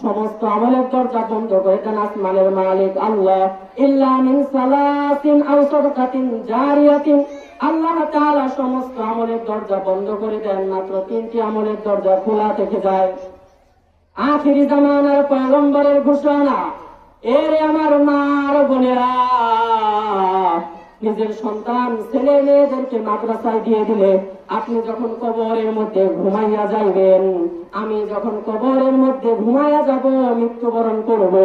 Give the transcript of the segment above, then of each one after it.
সমস্ত আমলের দরজা বন্ধ করে দেন আসমানের মালিক আল্লাহ। ইল্লা মিন সালাতিন আও সাদাকাতিন জারিয়াতিন, আল্লাহ তাআলা সমস্ত আমলের দরজা বন্ধ করে দেন, মাত্র 3টি আমলের দরজা খোলা থেকে যায়। আখিরি জামানার পয়গম্বরের ঘোষণা, এর আমার মা আর বোনেরা, নিজের সন্তান ছেলে মেয়েদেরকে মাদ্রাসায় দিয়ে দিলে আপনি যখন কবরের মধ্যে ঘুমাইয়া যাইবেন, আমি যখন কবরের মধ্যে ঘুমাইয়া যাব, মৃত্যুবরণ করব,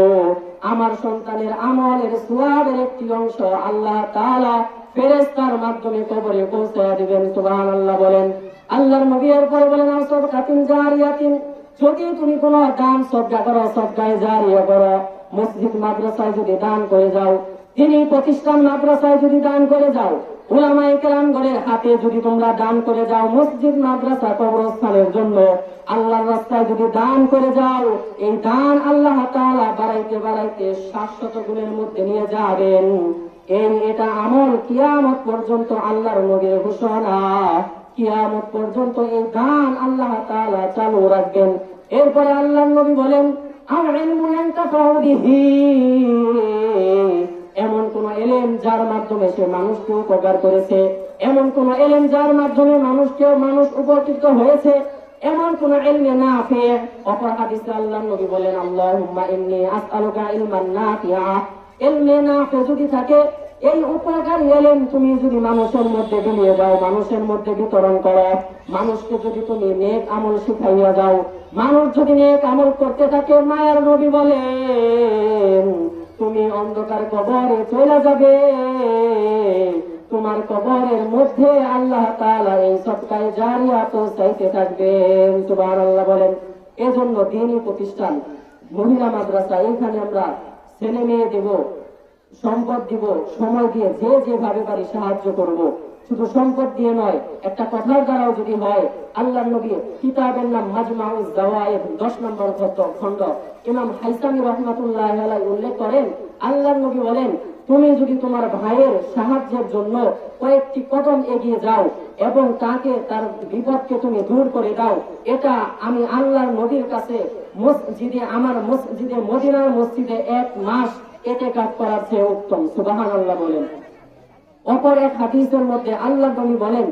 আমার সন্তানের আমলের সওয়াবের একটি অংশ আল্লাহ তাআলা ফেরেশতার মাধ্যমে কবরে পৌঁছায়া দিবেন। সুবহানাল্লাহ বলেন। আল্লাহর নবী এরপর বলেন, সাদাকাতিন জারিয়াতিন, যদি তুমি কোনো দান সদকা করো, সদকায়ে জারিয়া করো, মসজিদ মাদ্রাসায় যদি দান করে যাও, তিনি প্রতিষ্ঠান মাদ্রাসায় যদি দান করে যাও, উলামায়ে কেরামগণের হাতে যদি তোমরা দান করে যাও, মসজিদ মাদ্রাসা কবরস্থানের জন্য আল্লাহর রাস্তায় যদি দান করে যাও, এই দান আল্লাহ তাআলা বাড়াইতে বাড়াইতে 700 গুণের মধ্যে নিয়ে যাবেন। এটা আমল কিয়ামত পর্যন্ত আল্লাহর নবীর ঘোষণা। কিয়ামত পর্যন্ত এই দান আল্লাহ তাআলা চালু রাখবেন। এরপরে আল্লাহর নবী বলেন, এমন কোন এলেম যার মাধ্যমে সে মানুষকে উপকার করেছে, এমন কোন এলেম যার মাধ্যমে মানুষ উপকৃত হয়েছে, এমন কোন ইলমে নাফি। অপর হাদিসে আল্লাহর নবী বলেন, আল্লাহুম্মা ইন্নী আসআলুকা ইলমান নাফিআ, ইলমে নাফি যদি থাকে, এই উপকারী এলেম তুমি যদি মানুষের মধ্যে বিলিয়ে দাও, মানুষের মধ্যে বিতরণ করো, মানুষকে যদি তুমি নেক আমল শিখাইয়া দাও, মানুষ যদি নেক আমল করতে থাকে, মায়ের নবী বলেন তুমি অন্ধকার কবরে চলে যাবে, তোমার কবরের মধ্যে আল্লাহ তাআলা এই সদকায়ে জারিয়া পৌঁছাইতে থাকবেন। সুবহানাল্লাহ বলেন। এজন্য দ্বীনি প্রতিষ্ঠান, মহিলা মাদ্রাসা, এখানে আমরা ছেলে মেয়ে দেব, সম্পদ দিব, সময় দিয়ে যে যেভাবে পারি সাহায্য করব। শুধু সম্পদ দিয়ে নয়, একটা কথার দ্বারাও যদি হয়। আল্লাহর নবী কিতাবের নাম মাজমাউজ যাওয়ায়েদ 10 নম্বর খণ্ড, ইমাম হাইসামি রাহমাতুল্লাহি আলাইহি উল্লেখ করেন, আল্লাহর নবী বলেন, তুমি যদি তোমার ভাইয়ের সাহায্যের জন্য কয়েকটি কদম এগিয়ে যাও এবং তাকে তার বিপদকে তুমি দূর করে দাও, এটা আমি আল্লাহর নবীর কাছে আমার মসজিদে মদিনার মসজিদে 1 মাস ইতিকাফ করার চেয়ে উত্তম। সুবহানাল্লাহ বলেন। অপর এক হাদিসের মধ্যে আল্লাহর নবী বলেন,